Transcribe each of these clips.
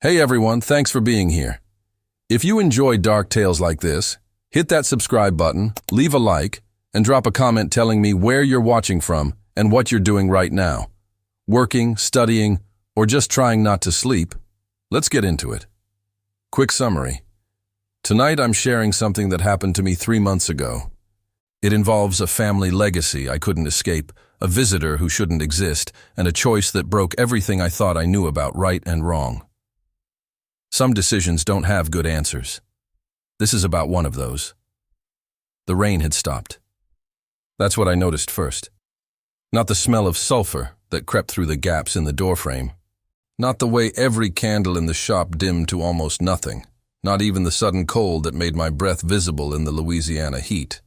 Hey everyone, thanks for being here. If you enjoy dark tales like this, hit that subscribe button, leave a like, and drop a comment telling me where you're watching from and what you're doing right now. Working, studying, or just trying not to sleep? Let's get into it. Quick summary. Tonight I'm sharing something that happened to me 3 months ago. It involves a family legacy I couldn't escape, a visitor who shouldn't exist, and a choice that broke everything I thought I knew about right and wrong. Some decisions don't have good answers. This is about one of those. The rain had stopped. That's what I noticed first. Not the smell of sulfur that crept through the gaps in the doorframe. Not the way every candle in the shop dimmed to almost nothing. Not even the sudden cold that made my breath visible in the Louisiana heat.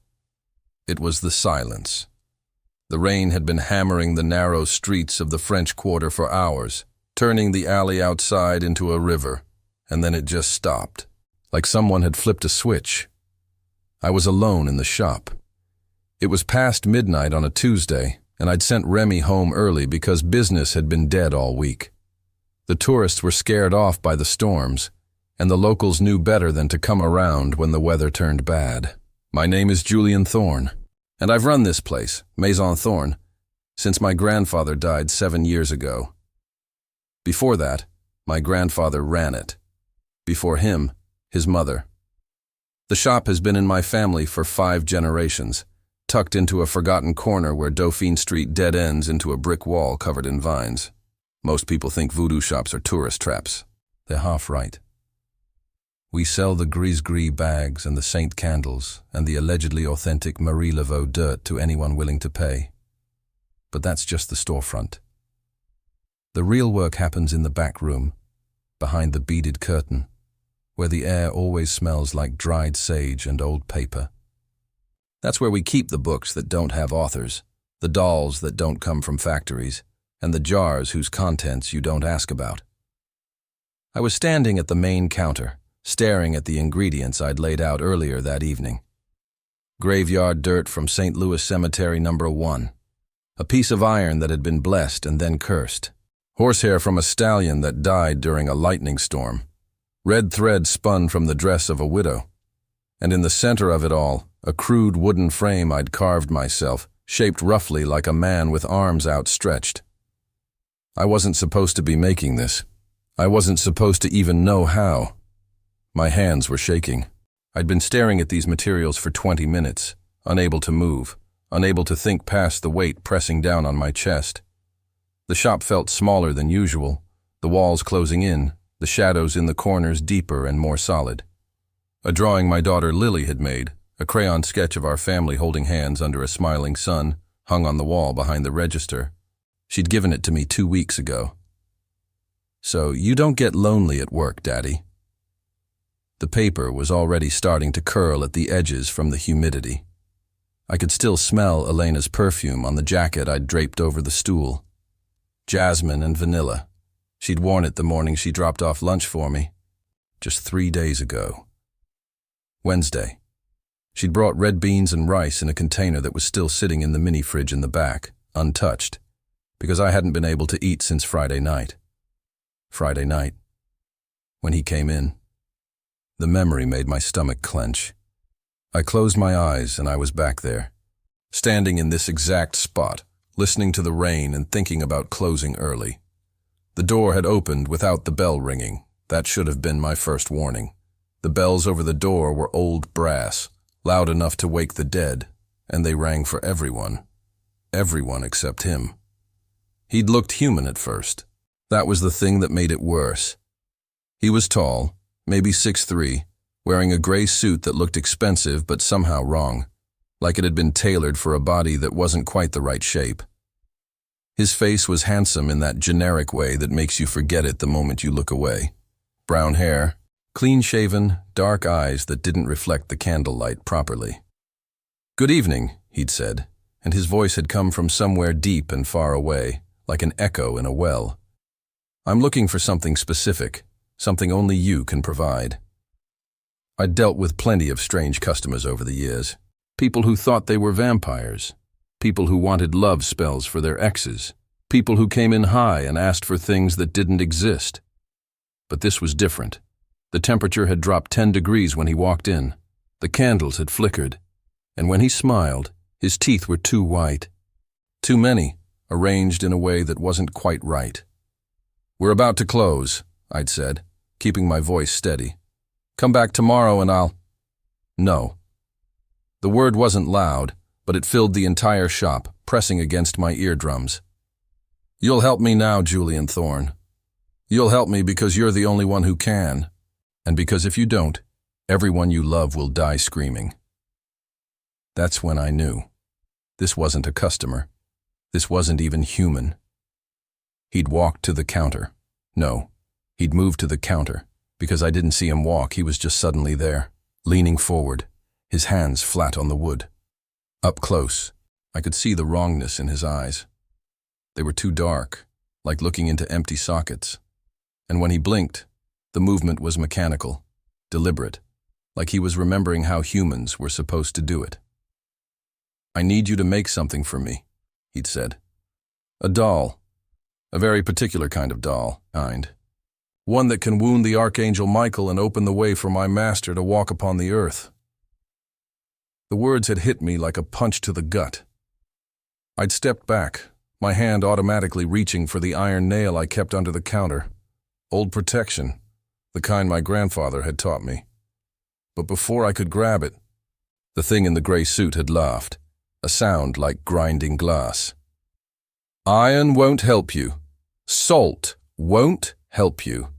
It was the silence. The rain had been hammering the narrow streets of the French Quarter for hours, turning the alley outside into a river. And then it just stopped, like someone had flipped a switch. I was alone in the shop. It was past midnight on a Tuesday, and I'd sent Remy home early because business had been dead all week. The tourists were scared off by the storms, and the locals knew better than to come around when the weather turned bad. My name is Julian Thorne, and I've run this place, Maison Thorne, since my grandfather died 7 years ago. Before that, my grandfather ran it. Before him, his mother. The shop has been in my family for 5 generations, tucked into a forgotten corner where Dauphine Street dead ends into a brick wall covered in vines. Most people think voodoo shops are tourist traps. They're half right. We sell the gris-gris bags and the saint candles and the allegedly authentic Marie Laveau dirt to anyone willing to pay. But that's just the storefront. The real work happens in the back room, behind the beaded curtain, where the air always smells like dried sage and old paper. That's where we keep the books that don't have authors, the dolls that don't come from factories, and the jars whose contents you don't ask about. I was standing at the main counter, staring at the ingredients I'd laid out earlier that evening. Graveyard dirt from St. Louis Cemetery No. 1. A piece of iron that had been blessed and then cursed. Horsehair from a stallion that died during a lightning storm. Red thread spun from the dress of a widow. And in the center of it all, a crude wooden frame I'd carved myself, shaped roughly like a man with arms outstretched. I wasn't supposed to be making this. I wasn't supposed to even know how. My hands were shaking. I'd been staring at these materials for 20 minutes, unable to move, unable to think past the weight pressing down on my chest. The shop felt smaller than usual, the walls closing in, the shadows in the corners deeper and more solid. A drawing my daughter Lily had made, a crayon sketch of our family holding hands under a smiling sun, hung on the wall behind the register. She'd given it to me 2 weeks ago. "So you don't get lonely at work, Daddy." The paper was already starting to curl at the edges from the humidity. I could still smell Elena's perfume on the jacket I'd draped over the stool. Jasmine and vanilla. She'd worn it the morning she dropped off lunch for me, just 3 days ago. Wednesday. She'd brought red beans and rice in a container that was still sitting in the mini-fridge in the back, untouched, because I hadn't been able to eat since Friday night. Friday night, when he came in. The memory made my stomach clench. I closed my eyes and I was back there, standing in this exact spot, listening to the rain and thinking about closing early. The door had opened without the bell ringing. That should have been my first warning. The bells over the door were old brass, loud enough to wake the dead, and they rang for everyone. Everyone except him. He'd looked human at first. That was the thing that made it worse. He was tall, maybe 6'3", wearing a gray suit that looked expensive but somehow wrong, like it had been tailored for a body that wasn't quite the right shape. His face was handsome in that generic way that makes you forget it the moment you look away. Brown hair, clean-shaven, dark eyes that didn't reflect the candlelight properly. "Good evening," he'd said, and his voice had come from somewhere deep and far away, like an echo in a well. "I'm looking for something specific, something only you can provide." I'd dealt with plenty of strange customers over the years. People who thought they were vampires. People who wanted love spells for their exes. People who came in high and asked for things that didn't exist. But this was different. The temperature had dropped 10 degrees when he walked in. The candles had flickered. And when he smiled, his teeth were too white. Too many, arranged in a way that wasn't quite right. "We're about to close," I'd said, keeping my voice steady. "Come back tomorrow and I'll—" No. The word wasn't loud, but it filled the entire shop, pressing against my eardrums. "You'll help me now, Julian Thorne. You'll help me because you're the only one who can. And because if you don't, everyone you love will die screaming." That's when I knew. This wasn't a customer. This wasn't even human. He'd walked to the counter. No, he'd moved to the counter. Because I didn't see him walk, he was just suddenly there, leaning forward, his hands flat on the wood. Up close, I could see the wrongness in his eyes. They were too dark, like looking into empty sockets. And when he blinked, the movement was mechanical, deliberate, like he was remembering how humans were supposed to do it. "I need you to make something for me," he'd said. "A doll. A very particular kind of doll, One that can wound the Archangel Michael and open the way for my master to walk upon the earth." The words had hit me like a punch to the gut. I'd stepped back, my hand automatically reaching for the iron nail I kept under the counter. Old protection, the kind my grandfather had taught me. But before I could grab it, the thing in the gray suit had laughed, a sound like grinding glass. "Iron won't help you. Salt won't help you.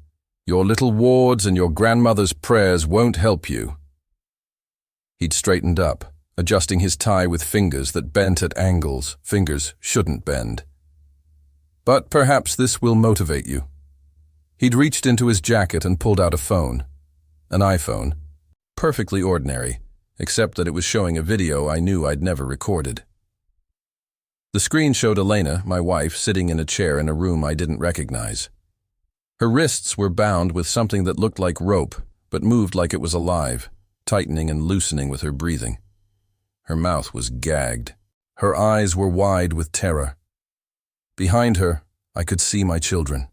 Your little wards and your grandmother's prayers won't help you." He'd straightened up, adjusting his tie with fingers that bent at angles fingers shouldn't bend. "But perhaps this will motivate you." He'd reached into his jacket and pulled out a phone. An iPhone. Perfectly ordinary, except that it was showing a video I knew I'd never recorded. The screen showed Elena, my wife, sitting in a chair in a room I didn't recognize. Her wrists were bound with something that looked like rope, but moved like it was alive, tightening and loosening with her breathing. Her mouth was gagged. Her eyes were wide with terror. Behind her, I could see my children.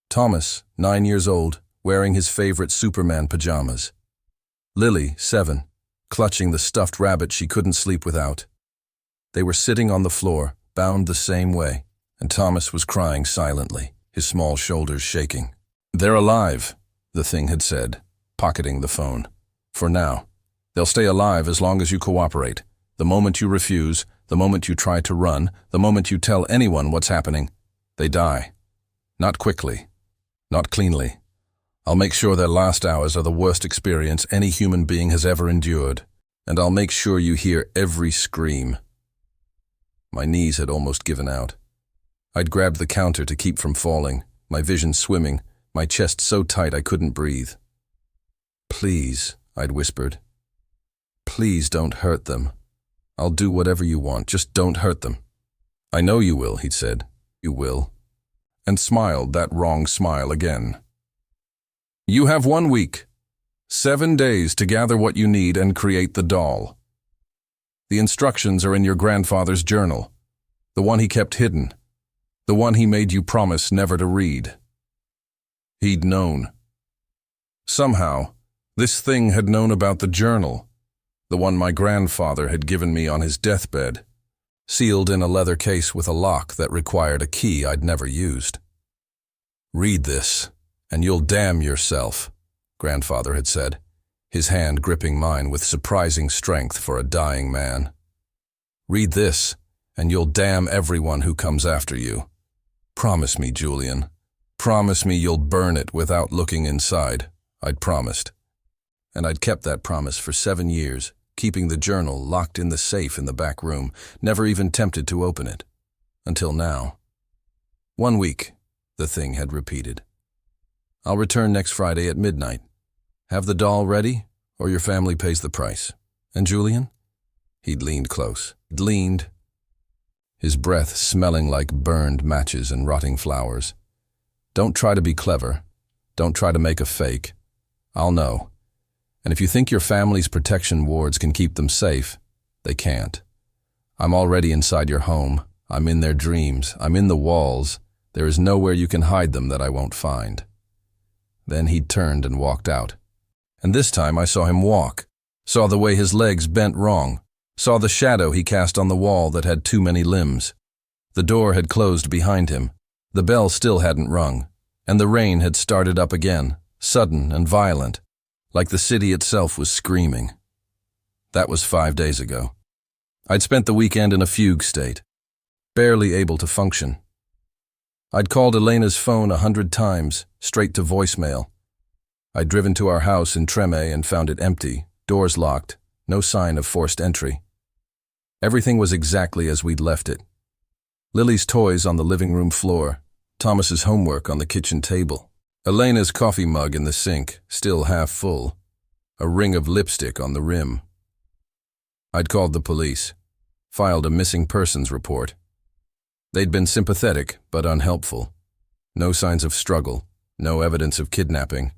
Thomas, 9 years old, wearing his favorite Superman pajamas. Lily, 7, clutching the stuffed rabbit she couldn't sleep without. They were sitting on the floor, bound the same way, and Thomas was crying silently, his small shoulders shaking. "They're alive," the thing had said, pocketing the phone. "For now. They'll stay alive as long as you cooperate. The moment you refuse, the moment you try to run, the moment you tell anyone what's happening, they die. Not quickly. Not cleanly. I'll make sure their last hours are the worst experience any human being has ever endured, and I'll make sure you hear every scream." My knees had almost given out. I'd grabbed the counter to keep from falling, my vision swimming, my chest so tight I couldn't breathe. "Please," I'd whispered. "Please don't hurt them. I'll do whatever you want, just don't hurt them." "I know you will," he'd said. "You will." And smiled that wrong smile again. "You have 1 week, 7 days to gather what you need and create the doll. The instructions are in your grandfather's journal, the one he kept hidden, the one he made you promise never to read." He'd known. Somehow, this thing had known about the journal, the one my grandfather had given me on his deathbed, sealed in a leather case with a lock that required a key I'd never used. "Read this, and you'll damn yourself," Grandfather had said, his hand gripping mine with surprising strength for a dying man. "Read this, and you'll damn everyone who comes after you. Promise me, Julian. Promise me you'll burn it without looking inside." I'd promised. And I'd kept that promise for 7 years, keeping the journal locked in the safe in the back room, never even tempted to open it. Until now. 1 week, the thing had repeated. "I'll return next Friday at midnight. Have the doll ready, or your family pays the price. And Julian?" He'd leaned close. He'd leaned, his breath smelling like burned matches and rotting flowers. "Don't try to be clever. Don't try to make a fake. I'll know. And if you think your family's protection wards can keep them safe, they can't. I'm already inside your home. I'm in their dreams. I'm in the walls. There is nowhere you can hide them that I won't find. Then he turned and walked out. And this time I saw him walk, saw the way his legs bent wrong, saw the shadow he cast on the wall that had too many limbs. The door had closed behind him, the bell still hadn't rung, and the rain had started up again, sudden and violent, like the city itself was screaming. That was 5 days ago. I'd spent the weekend in a fugue state, barely able to function. I'd called Elena's phone 100 times, straight to voicemail. I'd driven to our house in Treme and found it empty, doors locked, no sign of forced entry. Everything was exactly as we'd left it. Lily's toys on the living room floor, Thomas's homework on the kitchen table, Elena's coffee mug in the sink, still half full, a ring of lipstick on the rim. I'd called the police, filed a missing persons report. They'd been sympathetic but unhelpful. No signs of struggle, no evidence of kidnapping,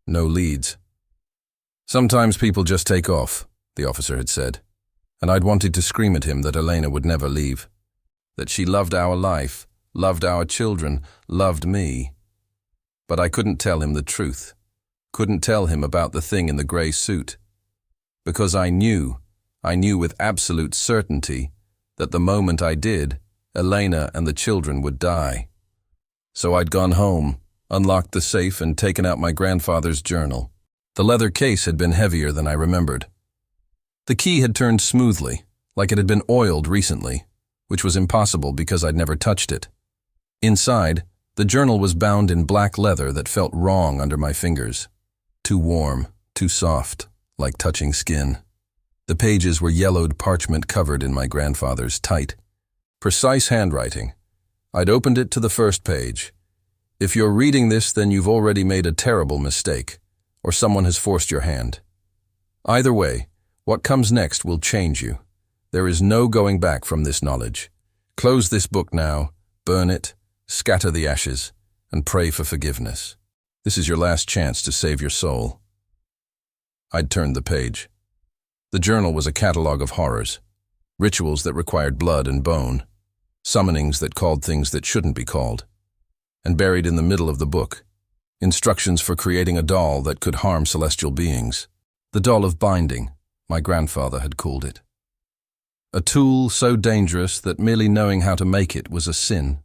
no leads. Sometimes people just take off, the officer had said, and I'd wanted to scream at him that Elena would never leave, that she loved our life, loved our children, loved me. But I couldn't tell him the truth, couldn't tell him about the thing in the gray suit, because I knew with absolute certainty that the moment I did, Elena and the children would die. So I'd gone home, unlocked the safe and taken out my grandfather's journal. The leather case had been heavier than I remembered. The key had turned smoothly, like it had been oiled recently, which was impossible because I'd never touched it. Inside, the journal was bound in black leather that felt wrong under my fingers. Too warm, too soft, like touching skin. The pages were yellowed parchment covered in my grandfather's tight, precise handwriting. I'd opened it to the first page. If you're reading this, then you've already made a terrible mistake, or someone has forced your hand. Either way, what comes next will change you. There is no going back from this knowledge. Close this book now, burn it, scatter the ashes, and pray for forgiveness. This is your last chance to save your soul. I'd turned the page. The journal was a catalogue of horrors, rituals that required blood and bone, summonings that called things that shouldn't be called, and buried in the middle of the book, instructions for creating a doll that could harm celestial beings. The doll of binding, my grandfather had called it. A tool so dangerous that merely knowing how to make it was a sin.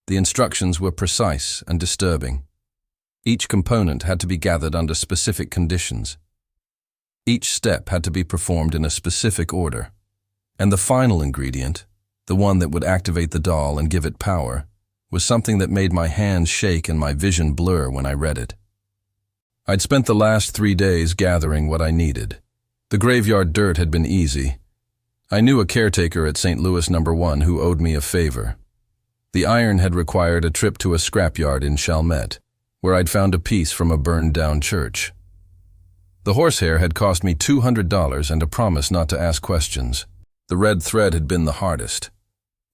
The instructions were precise and disturbing. Each component had to be gathered under specific conditions. Each step had to be performed in a specific order. And the final ingredient, the one that would activate the doll and give it power, was something that made my hands shake and my vision blur when I read it. I'd spent the last 3 days gathering what I needed. The graveyard dirt had been easy. I knew a caretaker at St. Louis No. 1 who owed me a favor. The iron had required a trip to a scrapyard in Chalmette, where I'd found a piece from a burned-down church. The horsehair had cost me $200 and a promise not to ask questions. The red thread had been the hardest.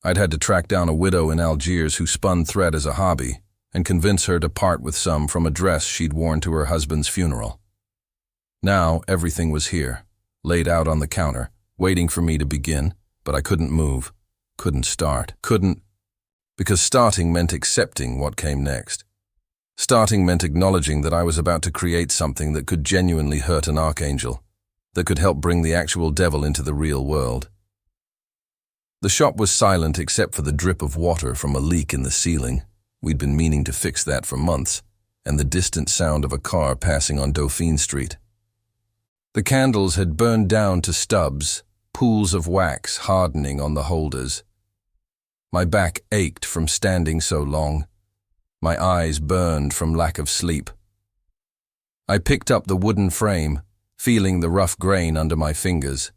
I'd had to track down a widow in Algiers who spun thread as a hobby and convince her to part with some from a dress she'd worn to her husband's funeral. Now everything was here, laid out on the counter, waiting for me to begin, but I couldn't move, couldn't start, because starting meant accepting what came next. Starting meant acknowledging that I was about to create something that could genuinely hurt an archangel, that could help bring the actual devil into the real world. The shop was silent except for the drip of water from a leak in the ceiling. We'd been meaning to fix that for months, and the distant sound of a car passing on Dauphine Street. The candles had burned down to stubs, pools of wax hardening on the holders. My back ached from standing so long. My eyes burned from lack of sleep. I picked up the wooden frame, feeling the rough grain under my fingers.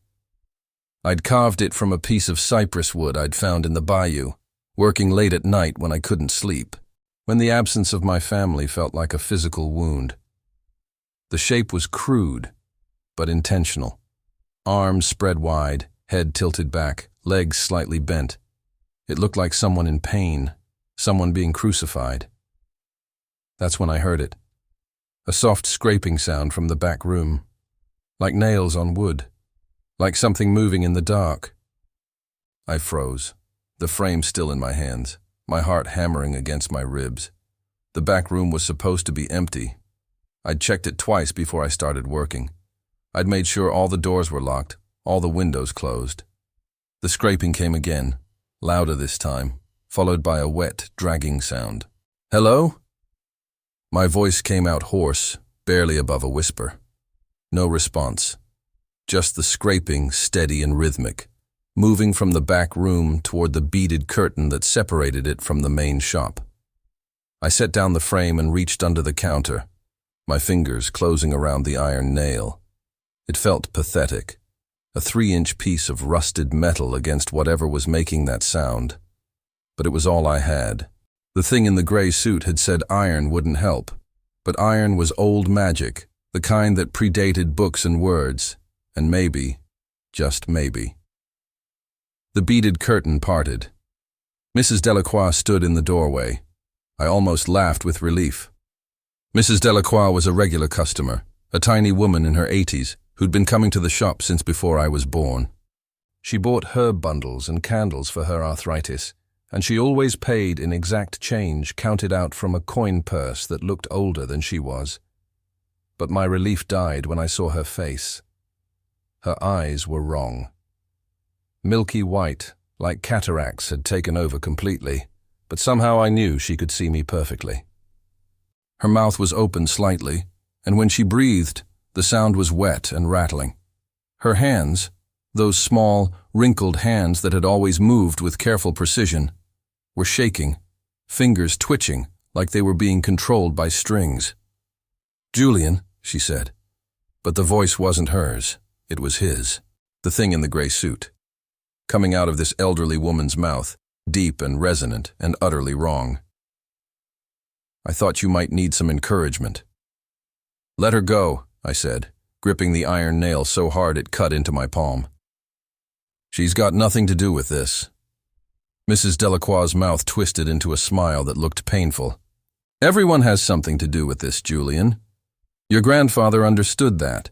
I'd carved it from a piece of cypress wood I'd found in the bayou, working late at night when I couldn't sleep, when the absence of my family felt like a physical wound. The shape was crude, but intentional. Arms spread wide, head tilted back, legs slightly bent. It looked like someone in pain, someone being crucified. That's when I heard it. A soft scraping sound from the back room, like nails on wood, like something moving in the dark. I froze, the frame still in my hands, my heart hammering against my ribs. The back room was supposed to be empty. I'd checked it twice before I started working. I'd made sure all the doors were locked, all the windows closed. The scraping came again, louder this time, followed by a wet, dragging sound. "Hello?" My voice came out hoarse, barely above a whisper. No response. Just the scraping, steady and rhythmic, moving from the back room toward the beaded curtain that separated it from the main shop. I set down the frame and reached under the counter, my fingers closing around the iron nail. It felt pathetic, a 3-inch piece of rusted metal against whatever was making that sound. But it was all I had. The thing in the gray suit had said iron wouldn't help, but iron was old magic, the kind that predated books and words, and maybe, just maybe. The beaded curtain parted. Mrs. Delacroix stood in the doorway. I almost laughed with relief. Mrs. Delacroix was a regular customer, a tiny woman in her 80s who'd been coming to the shop since before I was born. She bought herb bundles and candles for her arthritis, and she always paid in exact change counted out from a coin purse that looked older than she was. But my relief died when I saw her face. Her eyes were wrong. Milky white, like cataracts, had taken over completely, but somehow I knew she could see me perfectly. Her mouth was open slightly, and when she breathed, the sound was wet and rattling. Her hands, those small, wrinkled hands that had always moved with careful precision, were shaking, fingers twitching like they were being controlled by strings. "Julian," she said. But the voice wasn't hers. It was his, the thing in the gray suit. Coming out of this elderly woman's mouth, deep and resonant and utterly wrong. "I thought you might need some encouragement." "Let her go," I said, gripping the iron nail so hard it cut into my palm. "She's got nothing to do with this." Mrs. Delacroix's mouth twisted into a smile that looked painful. "Everyone has something to do with this, Julian. Your grandfather understood that.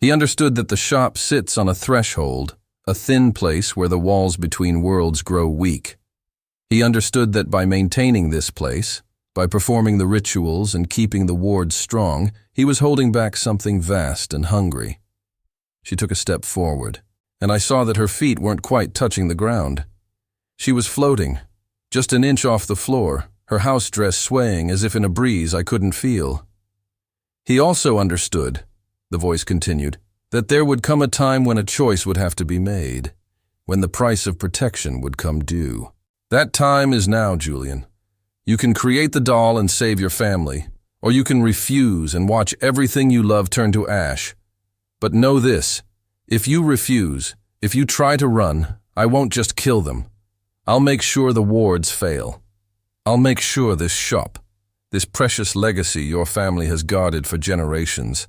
He understood that the shop sits on a threshold, a thin place where the walls between worlds grow weak. He understood that by maintaining this place, by performing the rituals and keeping the wards strong, he was holding back something vast and hungry." She took a step forward, and I saw that her feet weren't quite touching the ground. She was floating, just an inch off the floor, her house dress swaying as if in a breeze I couldn't feel. "He also understood," the voice continued, "that there would come a time when a choice would have to be made, when the price of protection would come due. That time is now, Julian. You can create the doll and save your family, or you can refuse and watch everything you love turn to ash. But know this, if you refuse, if you try to run, I won't just kill them. I'll make sure the wards fail. I'll make sure this shop, this precious legacy your family has guarded for generations,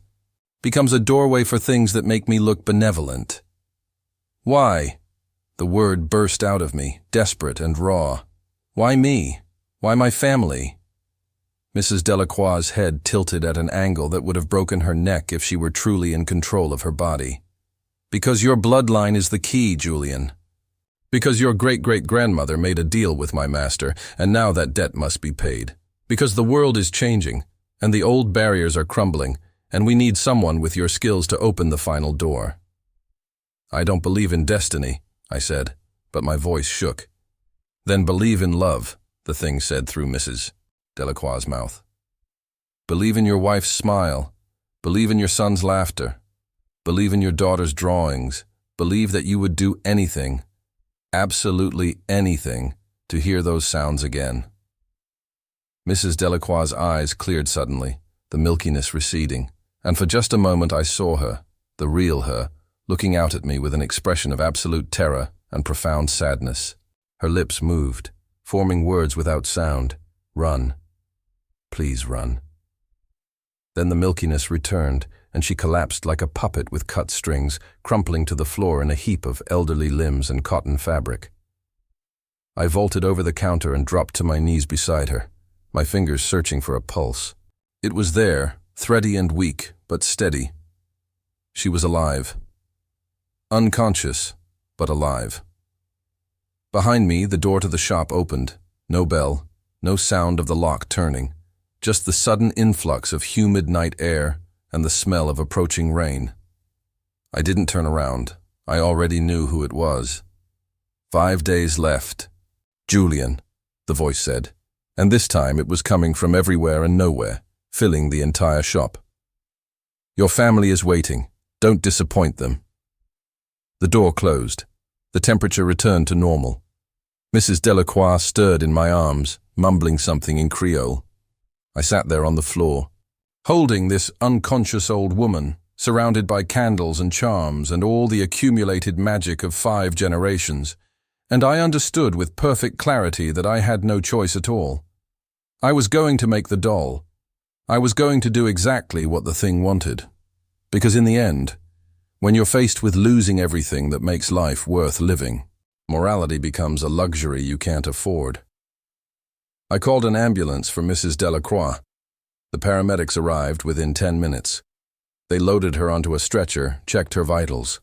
becomes a doorway for things that make me look benevolent." "Why?" The word burst out of me, desperate and raw. "Why me? Why my family?" Mrs. Delacroix's head tilted at an angle that would have broken her neck if she were truly in control of her body. "Because your bloodline is the key, Julian. Because your great-great-grandmother made a deal with my master, and now that debt must be paid. Because the world is changing, and the old barriers are crumbling, and we need someone with your skills to open the final door." "I don't believe in destiny," I said, but my voice shook. "Then believe in love," the thing said through Mrs. Delacroix's mouth. "Believe in your wife's smile. Believe in your son's laughter. Believe in your daughter's drawings. Believe that you would do anything, absolutely anything, to hear those sounds again." Mrs. Delacroix's eyes cleared suddenly, the milkiness receding, and for just a moment I saw her, the real her, looking out at me with an expression of absolute terror and profound sadness. Her lips moved, forming words without sound. "Run. Please run." Then the milkiness returned, and she collapsed like a puppet with cut strings, crumpling to the floor in a heap of elderly limbs and cotton fabric. I vaulted over the counter and dropped to my knees beside her, my fingers searching for a pulse. It was there, thready and weak, but steady. She was alive. Unconscious, but alive. Behind me, the door to the shop opened. No bell, no sound of the lock turning, just the sudden influx of humid night air and the smell of approaching rain. I didn't turn around. I already knew who it was. 5 days left. Julian, the voice said, and this time it was coming from everywhere and nowhere, filling the entire shop. Your family is waiting. Don't disappoint them. The door closed. The temperature returned to normal. Mrs. Delacroix stirred in my arms, mumbling something in Creole. I sat there on the floor, holding this unconscious old woman, surrounded by candles and charms and all the accumulated magic of 5 generations, and I understood with perfect clarity that I had no choice at all. I was going to make the doll. I was going to do exactly what the thing wanted. Because in the end, when you're faced with losing everything that makes life worth living, morality becomes a luxury you can't afford. I called an ambulance for Mrs. Delacroix. The paramedics arrived within 10 minutes. They loaded her onto a stretcher, checked her vitals.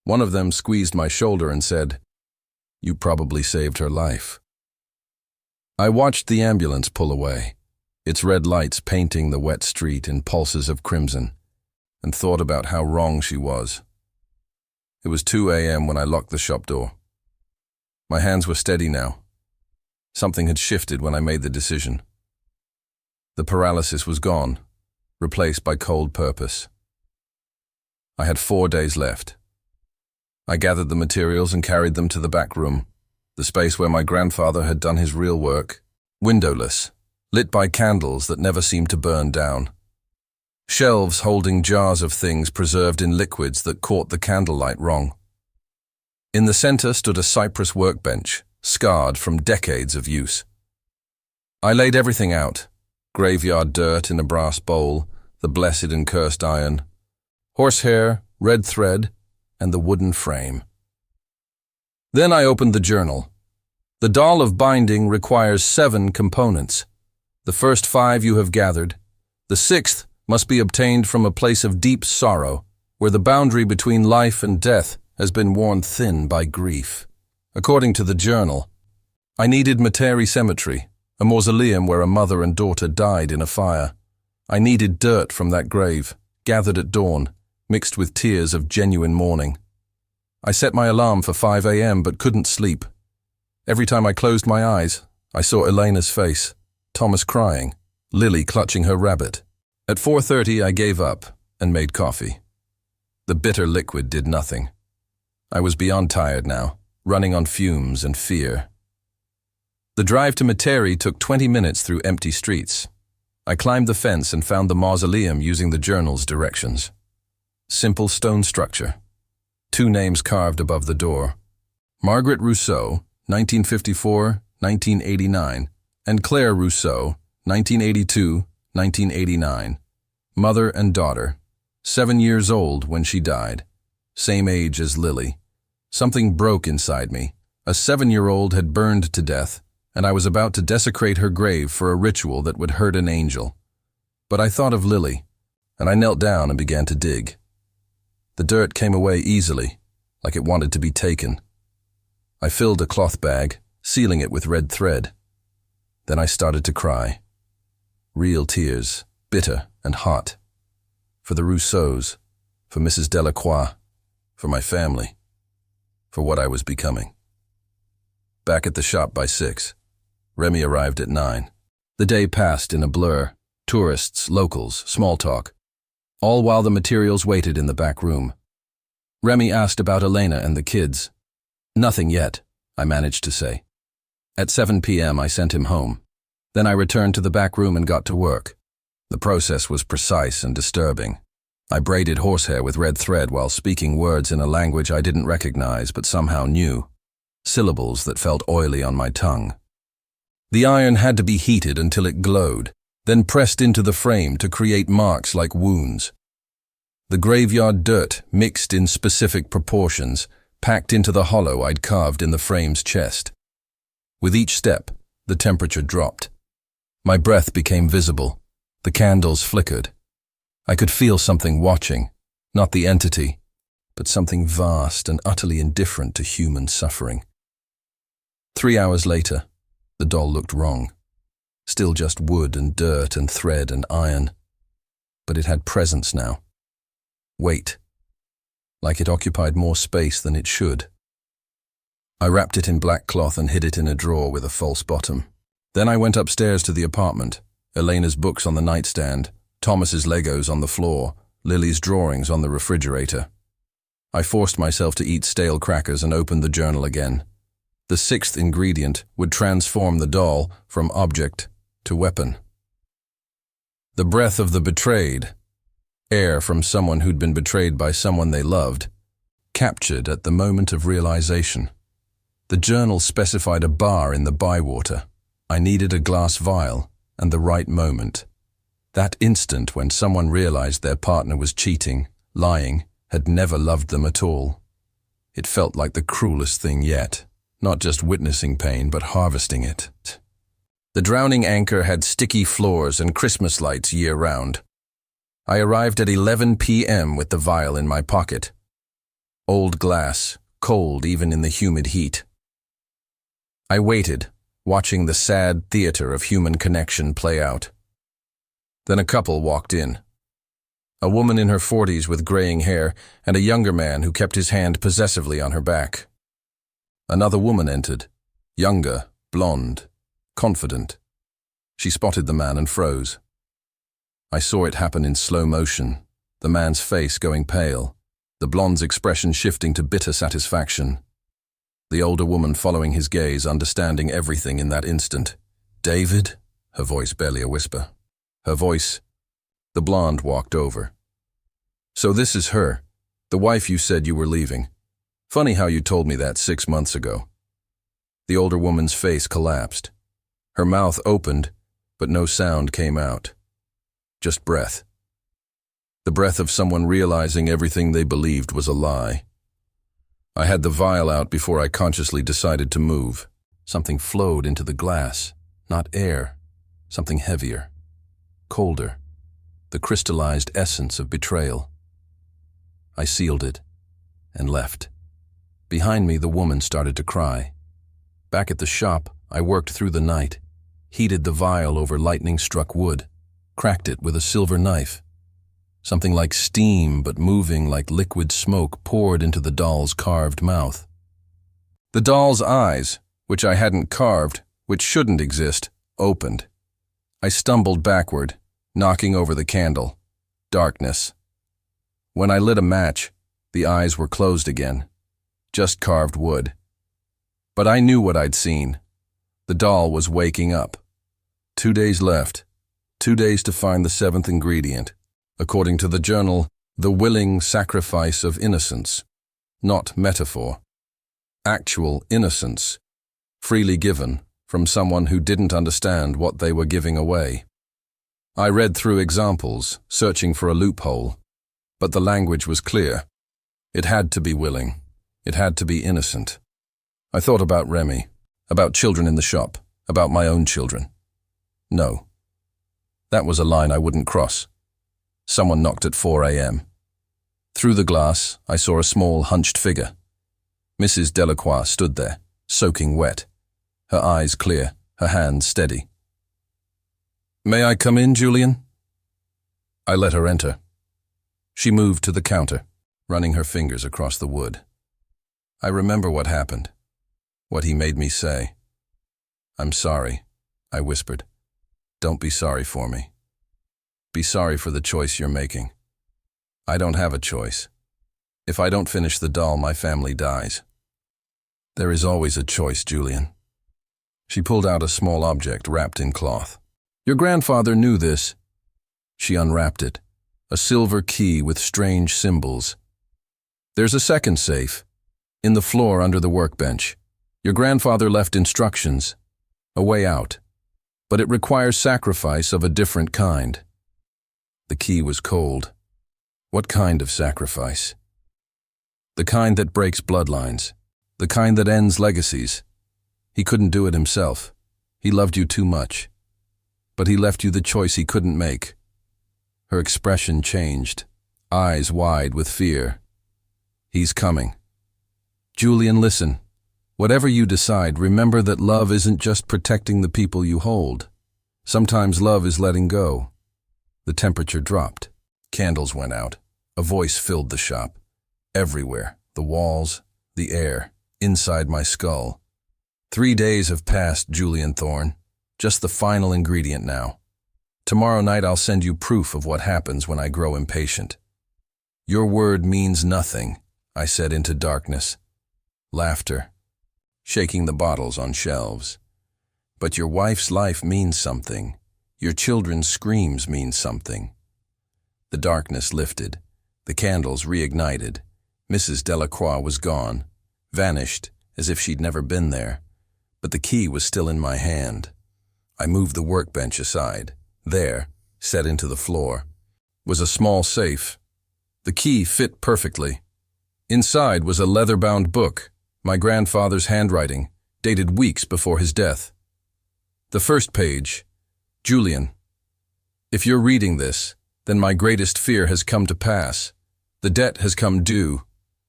One of them squeezed my shoulder and said, "You probably saved her life." I watched the ambulance pull away, its red lights painting the wet street in pulses of crimson, and thought about how wrong she was. It was 2 a.m. when I locked the shop door. My hands were steady now. Something had shifted when I made the decision. The paralysis was gone, replaced by cold purpose. I had 4 days left. I gathered the materials and carried them to the back room, the space where my grandfather had done his real work, windowless, lit by candles that never seemed to burn down. Shelves holding jars of things preserved in liquids that caught the candlelight wrong. In the center stood a cypress workbench, scarred from decades of use. I laid everything out: graveyard dirt in a brass bowl, the blessed and cursed iron, horsehair, red thread, and the wooden frame. Then I opened the journal. The doll of binding requires 7 components. The first 5 you have gathered. The 6th must be obtained from a place of deep sorrow, where the boundary between life and death has been worn thin by grief. According to the journal, I needed Materi Cemetery, a mausoleum where a mother and daughter died in a fire. I needed dirt from that grave, gathered at dawn, mixed with tears of genuine mourning. I set my alarm for 5 a.m. but couldn't sleep. Every time I closed my eyes, I saw Elena's face, Thomas crying, Lily clutching her rabbit. At 4:30 I gave up and made coffee. The bitter liquid did nothing. I was beyond tired now, running on fumes and fear. The drive to Materi took 20 minutes through empty streets. I climbed the fence and found the mausoleum using the journal's directions. Simple stone structure. 2 names carved above the door: Margaret Rousseau, 1954-1989, and Claire Rousseau, 1982-1989. Mother and daughter, 7 years old when she died, same age as Lily. Something broke inside me. A 7-year-old had burned to death, and I was about to desecrate her grave for a ritual that would hurt an angel. But I thought of Lily, and I knelt down and began to dig. The dirt came away easily, like it wanted to be taken. I filled a cloth bag, sealing it with red thread. Then I started to cry. Real tears, bitter and hot. For the Rousseaus, for Mrs. Delacroix, for my family, for what I was becoming. Back at the shop by 6. Remy arrived at 9. The day passed in a blur. Tourists, locals, small talk. All while the materials waited in the back room. Remy asked about Elena and the kids. "Nothing yet," I managed to say. At 7 p.m. I sent him home. Then I returned to the back room and got to work. The process was precise and disturbing. I braided horsehair with red thread while speaking words in a language I didn't recognize but somehow knew. Syllables that felt oily on my tongue. The iron had to be heated until it glowed, then pressed into the frame to create marks like wounds. The graveyard dirt, mixed in specific proportions, packed into the hollow I'd carved in the frame's chest. With each step, the temperature dropped. My breath became visible. The candles flickered. I could feel something watching, not the entity, but something vast and utterly indifferent to human suffering. 3 hours later, the doll looked wrong. Still just wood and dirt and thread and iron. But it had presence now. Weight. Like it occupied more space than it should. I wrapped it in black cloth and hid it in a drawer with a false bottom. Then I went upstairs to the apartment. Elena's books on the nightstand, Thomas's Legos on the floor, Lily's drawings on the refrigerator. I forced myself to eat stale crackers and opened the journal again. The sixth ingredient would transform the doll from object to weapon. The breath of the betrayed, air from someone who'd been betrayed by someone they loved, captured at the moment of realization. The journal specified a bar in the bywater. I needed a glass vial and the right moment. That instant when someone realized their partner was cheating, lying, had never loved them at all. It felt like the cruelest thing yet, not just witnessing pain but harvesting it. The drowning anchor had sticky floors and Christmas lights year-round. I arrived at 11 p.m. with the vial in my pocket. Old glass, cold even in the humid heat. I waited, watching the sad theater of human connection play out. Then a couple walked in. A woman in her 40s with graying hair and a younger man who kept his hand possessively on her back. Another woman entered, younger, blonde, confident. She spotted the man and froze. I saw it happen in slow motion, the man's face going pale, the blonde's expression shifting to bitter satisfaction. The older woman following his gaze, understanding everything in that instant. "David?" Her voice barely a whisper. Her voice. The blonde walked over. "So this is her, the wife you said you were leaving. Funny how you told me that 6 months ago." The older woman's face collapsed. Her mouth opened, but no sound came out. Just breath. The breath of someone realizing everything they believed was a lie. I had the vial out before I consciously decided to move. Something flowed into the glass, not air, something heavier, colder, the crystallized essence of betrayal. I sealed it and left. Behind me, the woman started to cry. Back at the shop, I worked through the night, heated the vial over lightning-struck wood, cracked it with a silver knife. Something like steam, but moving like liquid smoke, poured into the doll's carved mouth. The doll's eyes, which I hadn't carved, which shouldn't exist, opened. I stumbled backward, knocking over the candle. Darkness. When I lit a match, the eyes were closed again. Just carved wood. But I knew what I'd seen. The doll was waking up. 2 days left. 2 days to find the seventh ingredient. According to the journal, the willing sacrifice of innocence. Not metaphor. Actual innocence. Freely given from someone who didn't understand what they were giving away. I read through examples, searching for a loophole. But the language was clear. It had to be willing. It had to be innocent. I thought about Remy, about children in the shop, about my own children. No. That was a line I wouldn't cross. Someone knocked at 4 a.m. Through the glass, I saw a small, hunched figure. Mrs. Delacroix stood there, soaking wet. Her eyes clear, her hands steady. "May I come in, Julian?" I let her enter. She moved to the counter, running her fingers across the wood. I remember what happened, what he made me say. "I'm sorry," I whispered. "Don't be sorry for me. Be sorry for the choice you're making. I don't have a choice. If I don't finish the doll, my family dies." "There is always a choice, Julian." She pulled out a small object wrapped in cloth. "Your grandfather knew this." She unwrapped it, a silver key with strange symbols. "There's a second safe, in the floor under the workbench. Your grandfather left instructions, a way out, but it requires sacrifice of a different kind." The key was cold. What kind of sacrifice? The kind that breaks bloodlines, the kind that ends legacies. He couldn't do it himself. He loved you too much. But he left you the choice he couldn't make. Her expression changed, eyes wide with fear. "He's coming." "Julian, listen. Whatever you decide, remember that love isn't just protecting the people you hold. Sometimes love is letting go. The temperature dropped. Candles went out. A voice filled the shop. Everywhere, the walls, the air, inside my skull. 3 days have passed, Julian Thorne. Just the final ingredient now. Tomorrow night I'll send you proof of what happens when I grow impatient. Your word means nothing, I said into darkness. Laughter, shaking the bottles on shelves. But your wife's life means something. Your children's screams mean something. The darkness lifted. The candles reignited. Mrs. Delacroix was gone, vanished as if she'd never been there. But the key was still in my hand. I moved the workbench aside. There, set into the floor, was a small safe. The key fit perfectly. Inside was a leather-bound book, my grandfather's handwriting, dated weeks before his death. The first page, Julian, if you're reading this, then my greatest fear has come to pass. The debt has come due.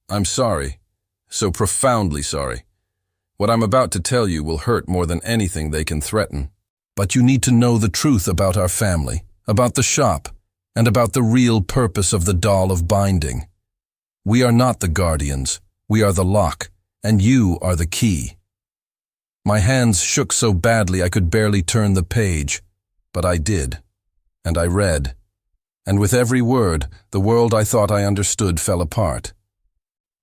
I'm sorry, so profoundly sorry. What I'm about to tell you will hurt more than anything they can threaten. But you need to know the truth about our family, about the shop, and about the real purpose of the doll of binding. We are not the guardians, we are the lock, and you are the key. My hands shook so badly I could barely turn the page, but I did, and I read. And with every word, the world I thought I understood fell apart.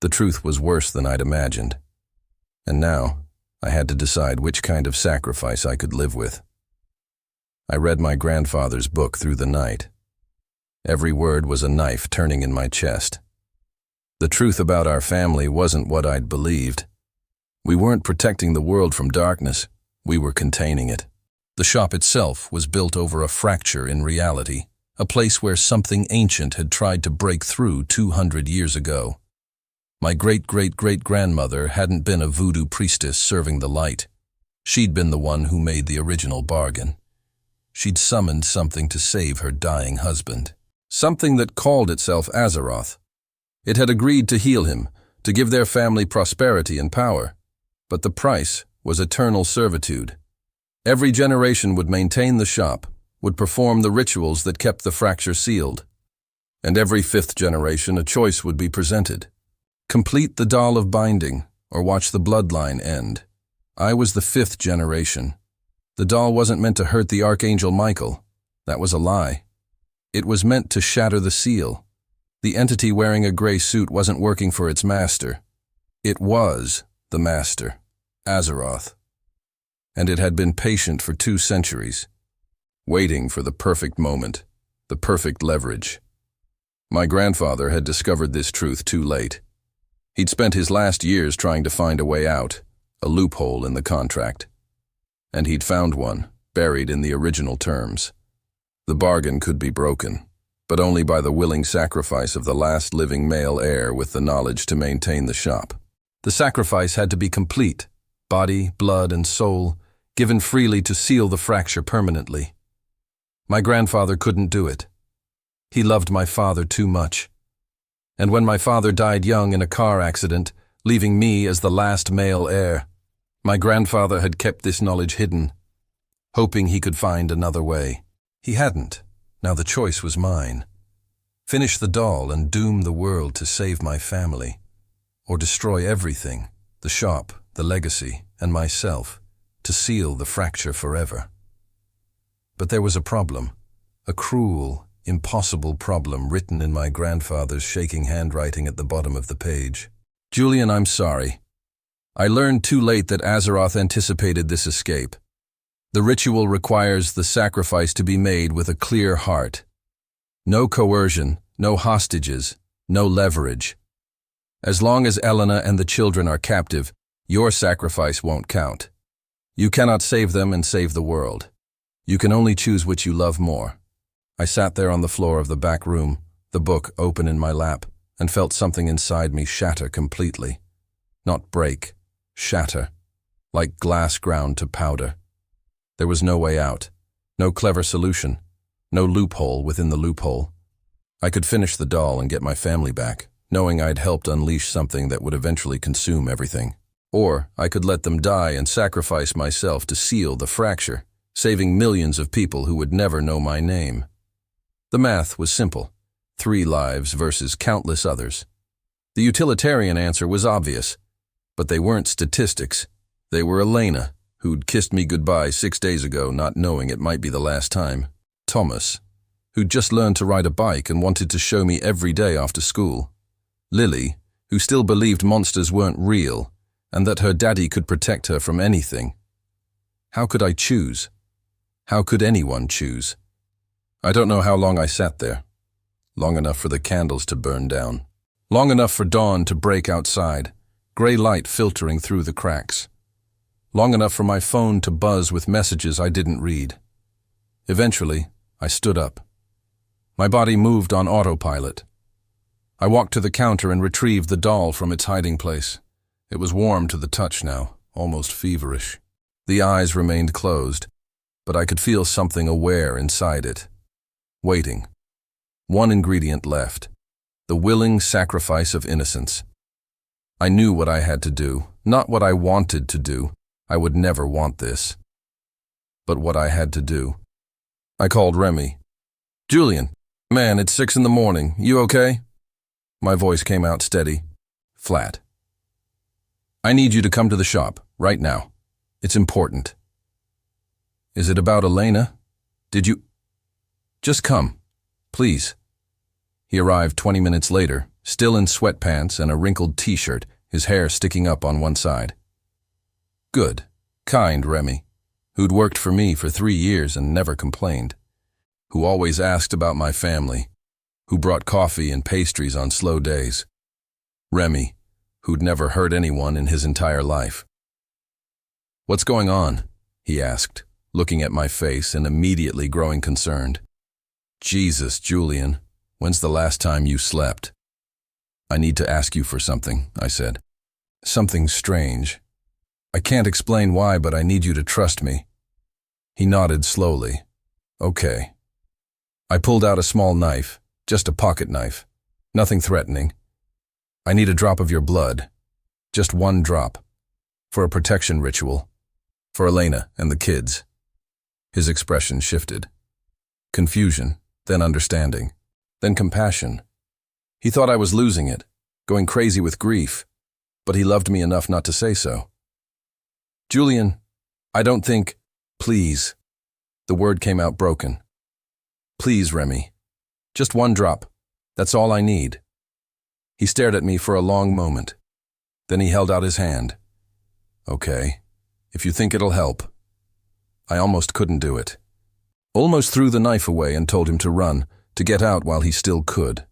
The truth was worse than I'd imagined. And now, I had to decide which kind of sacrifice I could live with. I read my grandfather's book through the night. Every word was a knife turning in my chest. The truth about our family wasn't what I'd believed. We weren't protecting the world from darkness, we were containing it. The shop itself was built over a fracture in reality, a place where something ancient had tried to break through 200 years ago. My great-great-great-grandmother hadn't been a voodoo priestess serving the light. She'd been the one who made the original bargain. She'd summoned something to save her dying husband. Something that called itself Azeroth. It had agreed to heal him, to give their family prosperity and power. But the price was eternal servitude. Every generation would maintain the shop, would perform the rituals that kept the fracture sealed. And every 5th generation a choice would be presented. Complete the doll of binding, or watch the bloodline end. I was the 5th generation. The doll wasn't meant to hurt the Archangel Michael. That was a lie. It was meant to shatter the seal. The entity wearing a gray suit wasn't working for its master. It was the master, Azeroth. And it had been patient for 2 centuries, waiting for the perfect moment, the perfect leverage. My grandfather had discovered this truth too late. He'd spent his last years trying to find a way out, a loophole in the contract. And he'd found one, buried in the original terms. The bargain could be broken, but only by the willing sacrifice of the last living male heir with the knowledge to maintain the shop. The sacrifice had to be complete, body, blood, and soul, given freely to seal the fracture permanently. My grandfather couldn't do it. He loved my father too much. And when my father died young in a car accident, leaving me as the last male heir, my grandfather had kept this knowledge hidden, hoping he could find another way. He hadn't. Now the choice was mine. Finish the doll and doom the world to save my family, or destroy everything, the shop, the legacy, and myself, to seal the fracture forever. But there was a problem, a cruel, impossible problem written in my grandfather's shaking handwriting at the bottom of the page. Julian, I'm sorry. I learned too late that Azeroth anticipated this escape. The ritual requires the sacrifice to be made with a clear heart. No coercion, no hostages, no leverage. As long as Elena and the children are captive, your sacrifice won't count. You cannot save them and save the world. You can only choose which you love more. I sat there on the floor of the back room, the book open in my lap, and felt something inside me shatter completely. Not break, shatter, like glass ground to powder. There was no way out, no clever solution, no loophole within the loophole. I could finish the doll and get my family back, knowing I'd helped unleash something that would eventually consume everything. Or I could let them die and sacrifice myself to seal the fracture, saving millions of people who would never know my name. The math was simple: 3 lives versus countless others. The utilitarian answer was obvious, but they weren't statistics. They were Elena, who'd kissed me goodbye 6 days ago, not knowing it might be the last time; Thomas, who'd just learned to ride a bike and wanted to show me every day after school; Lily, who still believed monsters weren't real and that her daddy could protect her from anything. How could I choose? How could anyone choose? I don't know how long I sat there. Long enough for the candles to burn down. Long enough for dawn to break outside, gray light filtering through the cracks. Long enough for my phone to buzz with messages I didn't read. Eventually, I stood up. My body moved on autopilot. I walked to the counter and retrieved the doll from its hiding place. It was warm to the touch now, almost feverish. The eyes remained closed, but I could feel something aware inside it. Waiting. One ingredient left: the willing sacrifice of innocence. I knew what I had to do, not what I wanted to do. I would never want this. But what I had to do. I called Remy. "Julian, man, it's 6 in the morning. You okay?" My voice came out steady, flat. "I need you to come to the shop, right now. It's important." "Is it about Elena? Did you—" "Just come, please." He arrived 20 minutes later, still in sweatpants and a wrinkled t-shirt, his hair sticking up on one side. Good, kind Remy, who'd worked for me for 3 years and never complained, who always asked about my family, who brought coffee and pastries on slow days. Remy, who'd never hurt anyone in his entire life. "What's going on?" he asked, looking at my face and immediately growing concerned. "Jesus, Julian, when's the last time you slept?" "I need to ask you for something," I said. "Something strange. I can't explain why, but I need you to trust me." He nodded slowly. "Okay." I pulled out a small knife, just a pocket knife, nothing threatening. "I need a drop of your blood, just 1 drop, for a protection ritual, for Elena and the kids." His expression shifted. Confusion, then understanding, then compassion. He thought I was losing it, going crazy with grief, but he loved me enough not to say so. "Julian, I don't think—" "Please." The word came out broken. "Please, Remy. Just 1 drop. That's all I need." He stared at me for a long moment. Then he held out his hand. "Okay, if you think it'll help." I almost couldn't do it. Almost threw the knife away and told him to run, to get out while he still could.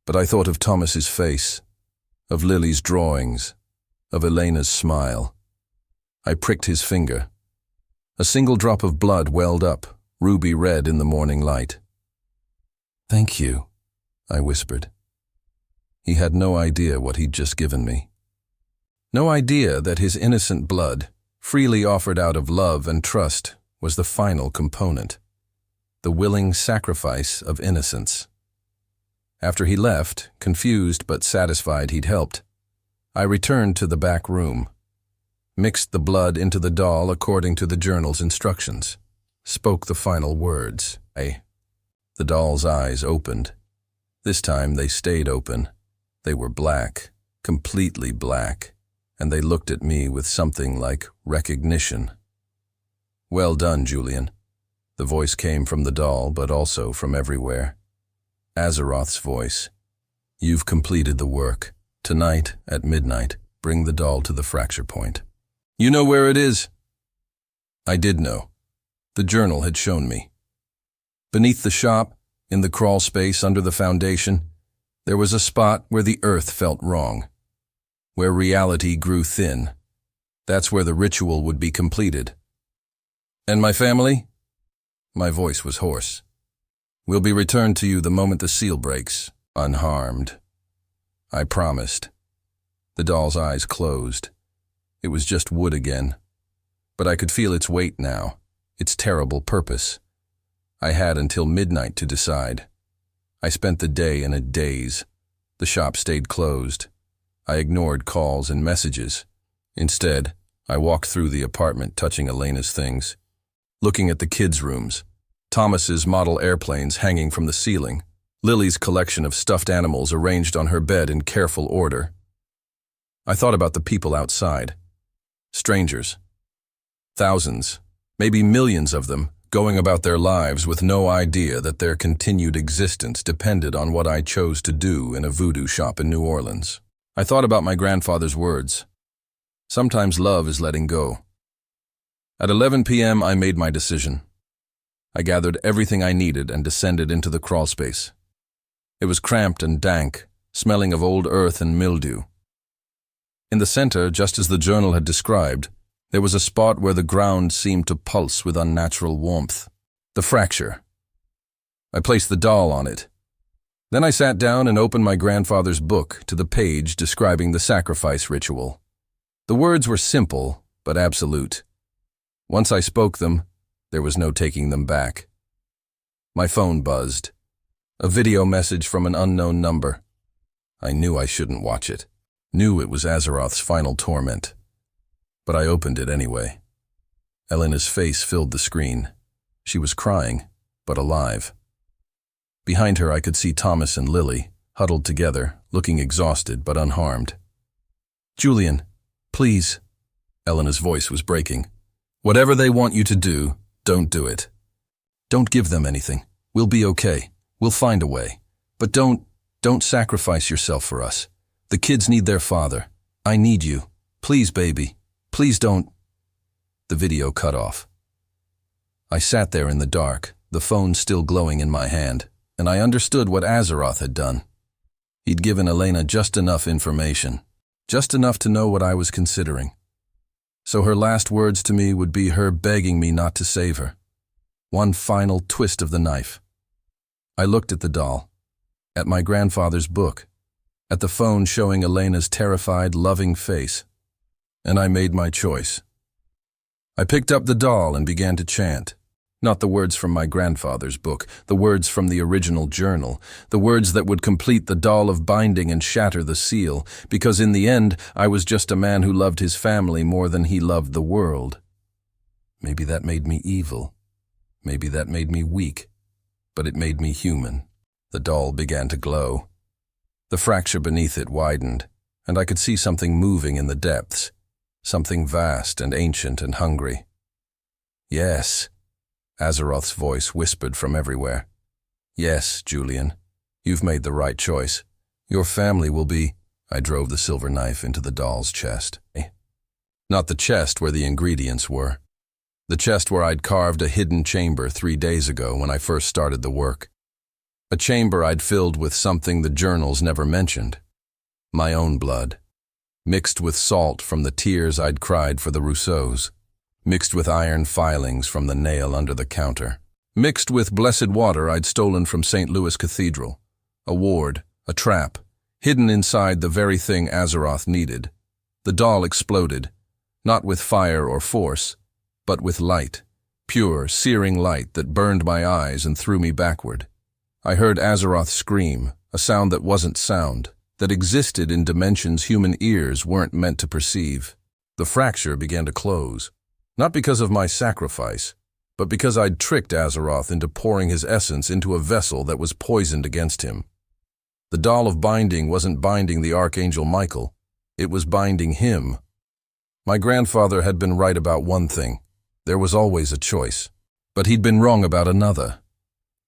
But I thought of Thomas's face, of Lily's drawings, of Elena's smile. I pricked his finger. A single drop of blood welled up, ruby red in the morning light. "Thank you," I whispered. He had no idea what he'd just given me. No idea that his innocent blood, freely offered out of love and trust, was the final component. The willing sacrifice of innocence. After he left, confused but satisfied he'd helped, I returned to the back room, mixed the blood into the doll according to the journal's instructions, spoke the final words. The doll's eyes opened. This time they stayed open. They were black, completely black, and they looked at me with something like recognition. "Well done, Julian." The voice came from the doll, but also from everywhere. Azeroth's voice. "You've completed the work. Tonight, at midnight, bring the doll to the fracture point." "You know where it is?" I did know. The journal had shown me. Beneath the shop, in the crawl space under the foundation, there was a spot where the earth felt wrong, where reality grew thin. That's where the ritual would be completed. "And my family?" My voice was hoarse. "Will be returned to you the moment the seal breaks, unharmed." I promised. The doll's eyes closed. It was just wood again. But I could feel its weight now, its terrible purpose. I had until midnight to decide. I spent the day in a daze. The shop stayed closed. I ignored calls and messages. Instead, I walked through the apartment touching Elena's things. looking at the kids' rooms, Thomas's model airplanes hanging from the ceiling, Lily's collection of stuffed animals arranged on her bed in careful order. I thought about the people outside. Strangers. Thousands, maybe millions of them, going about their lives with no idea that their continued existence depended on what I chose to do in a voodoo shop in New Orleans. I thought about my grandfather's words. Sometimes love is letting go. At 11 p.m. I made my decision. I gathered everything I needed and descended into the crawlspace. It was cramped and dank, smelling of old earth and mildew. In the center, just as the journal had described, there was a spot where the ground seemed to pulse with unnatural warmth. The fracture. I placed the doll on it. Then I sat down and opened my grandfather's book to the page describing the sacrifice ritual. The words were simple, but absolute. Once I spoke them, there was no taking them back. My phone buzzed. A video message from an unknown number. I knew I shouldn't watch it. Knew it was Azeroth's final torment. But I opened it anyway. Elena's face filled the screen. She was crying, but alive. Behind her I could see Thomas and Lily, huddled together, looking exhausted but unharmed. "Julian, please." Elena's voice was breaking. "Whatever they want you to do, don't do it. Don't give them anything. We'll be okay. We'll find a way. But don't sacrifice yourself for us. The kids need their father. I need you. Please, baby. Please don't." The video cut off. I sat there in the dark, the phone still glowing in my hand, and I understood what Azeroth had done. He'd given Elena just enough information, just enough to know what I was considering. So her last words to me would be her begging me not to save her. One final twist of the knife. I looked at the doll, at my grandfather's book, at the phone showing Elena's terrified, loving face, and I made my choice. I picked up the doll and began to chant. Not the words from my grandfather's book, the words from the original journal, the words that would complete the doll of binding and shatter the seal, because in the end I was just a man who loved his family more than he loved the world. Maybe that made me evil. Maybe that made me weak. But it made me human. The doll began to glow. The fracture beneath it widened, and I could see something moving in the depths, something vast and ancient and hungry. "Yes," Azeroth's voice whispered from everywhere. "Yes, Julian, you've made the right choice. Your family will be—" I drove the silver knife into the doll's chest. Not the chest where the ingredients were. The chest where I'd carved a hidden chamber 3 days ago when I first started the work. A chamber I'd filled with something the journals never mentioned. My own blood. Mixed with salt from the tears I'd cried for the Rousseaus. Mixed with iron filings from the nail under the counter. Mixed with blessed water I'd stolen from St. Louis Cathedral. A ward, a trap, hidden inside the very thing Azeroth needed. The doll exploded, not with fire or force, but with light. Pure, searing light that burned my eyes and threw me backward. I heard Azeroth scream, a sound that wasn't sound, that existed in dimensions human ears weren't meant to perceive. The fracture began to close. Not because of my sacrifice, but because I'd tricked Azeroth into pouring his essence into a vessel that was poisoned against him. The doll of binding wasn't binding the Archangel Michael. It was binding him. My grandfather had been right about one thing. There was always a choice. But he'd been wrong about another.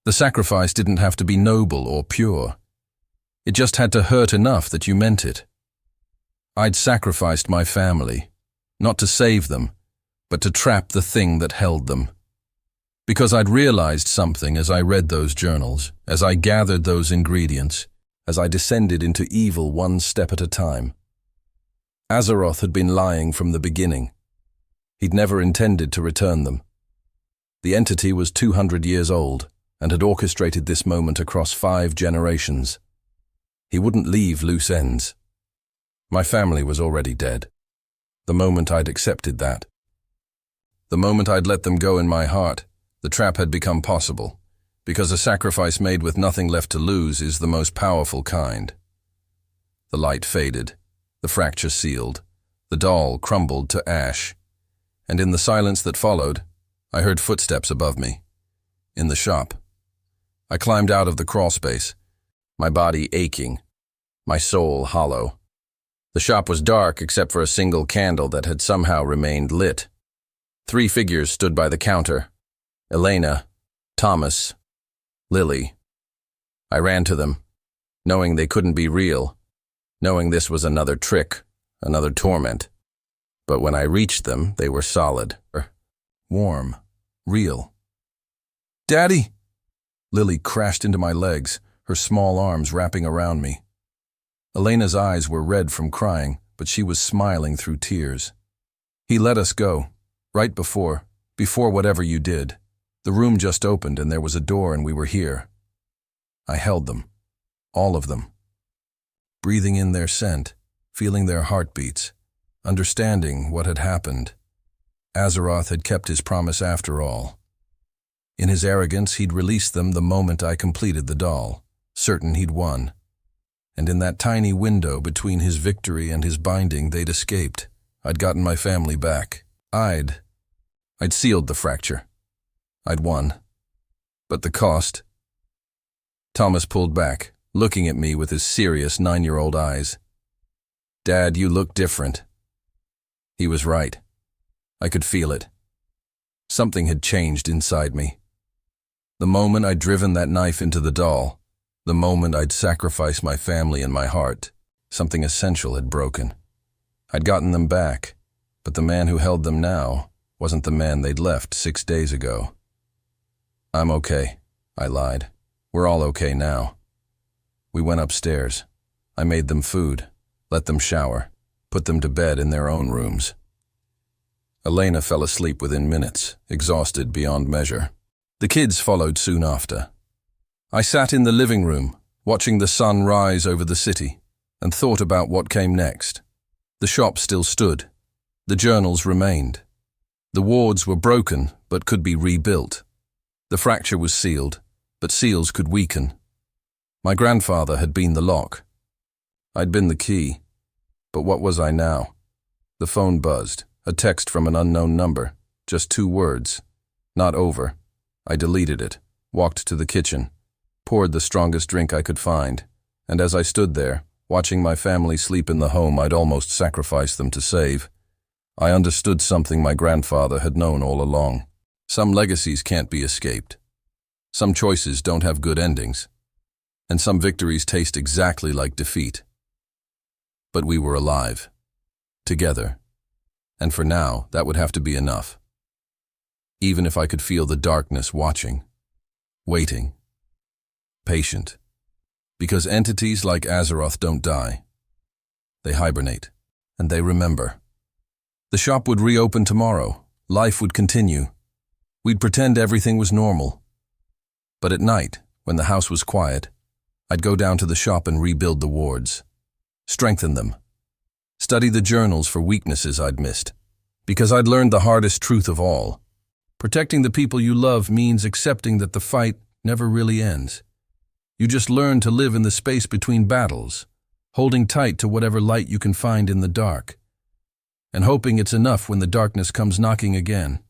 The sacrifice didn't have to be noble or pure. It just had to hurt enough that you meant it. I'd sacrificed my family, not to save them, but to trap the thing that held them. Because I'd realized something as I read those journals, as I gathered those ingredients, as I descended into evil one step at a time. Azeroth had been lying from the beginning. He'd never intended to return them. The entity was 200 years old and had orchestrated this moment across 5 generations. He wouldn't leave loose ends. My family was already dead. The moment I'd accepted that. The moment I'd let them go in my heart, the trap had become possible, because a sacrifice made with nothing left to lose is the most powerful kind. The light faded, the fracture sealed, the doll crumbled to ash, and in the silence that followed, I heard footsteps above me. In the shop. I climbed out of the crawl space, my body aching, my soul hollow. The shop was dark except for a single candle that had somehow remained lit. 3 figures stood by the counter. Elena, Thomas, Lily. I ran to them, knowing they couldn't be real, knowing this was another trick, another torment. But when I reached them, they were solid, warm, real. "Daddy!" Lily crashed into my legs, her small arms wrapping around me. Elena's eyes were red from crying, but she was smiling through tears. "He let us go, right before whatever you did. The room just opened and there was a door and we were here." I held them, all of them, breathing in their scent, feeling their heartbeats, understanding what had happened. Azeroth had kept his promise after all. In his arrogance, he'd released them the moment I completed the doll, certain he'd won. And in that tiny window between his victory and his binding, they'd escaped. I'd gotten my family back. I'd sealed the fracture. I'd won. But the cost? Thomas pulled back, looking at me with his serious 9-year-old eyes. "Dad, you look different." He was right. I could feel it. Something had changed inside me. The moment I'd driven that knife into the doll, the moment I'd sacrificed my family and my heart, something essential had broken. I'd gotten them back, but the man who held them now wasn't the man they'd left 6 days ago. "I'm okay," I lied. "We're all okay now." We went upstairs. I made them food, let them shower, put them to bed in their own rooms. Elena fell asleep within minutes, exhausted beyond measure. The kids followed soon after. I sat in the living room, watching the sun rise over the city, and thought about what came next. The shop still stood. The journals remained. The wards were broken, but could be rebuilt. The fracture was sealed, but seals could weaken. My grandfather had been the lock. I'd been the key. But what was I now? The phone buzzed, a text from an unknown number, just 2 words. Not over. I deleted it, walked to the kitchen, poured the strongest drink I could find, and as I stood there, watching my family sleep in the home I'd almost sacrificed them to save, I understood something my grandfather had known all along. Some legacies can't be escaped. Some choices don't have good endings, and some victories taste exactly like defeat. But we were alive, together, and for now, that would have to be enough. Even if I could feel the darkness watching, waiting, patient. Because entities like Azeroth don't die. They hibernate, and they remember. The shop would reopen tomorrow. Life would continue. We'd pretend everything was normal. But at night, when the house was quiet, I'd go down to the shop and rebuild the wards. Strengthen them. Study the journals for weaknesses I'd missed. Because I'd learned the hardest truth of all. Protecting the people you love means accepting that the fight never really ends. You just learn to live in the space between battles, holding tight to whatever light you can find in the dark, and hoping it's enough when the darkness comes knocking again.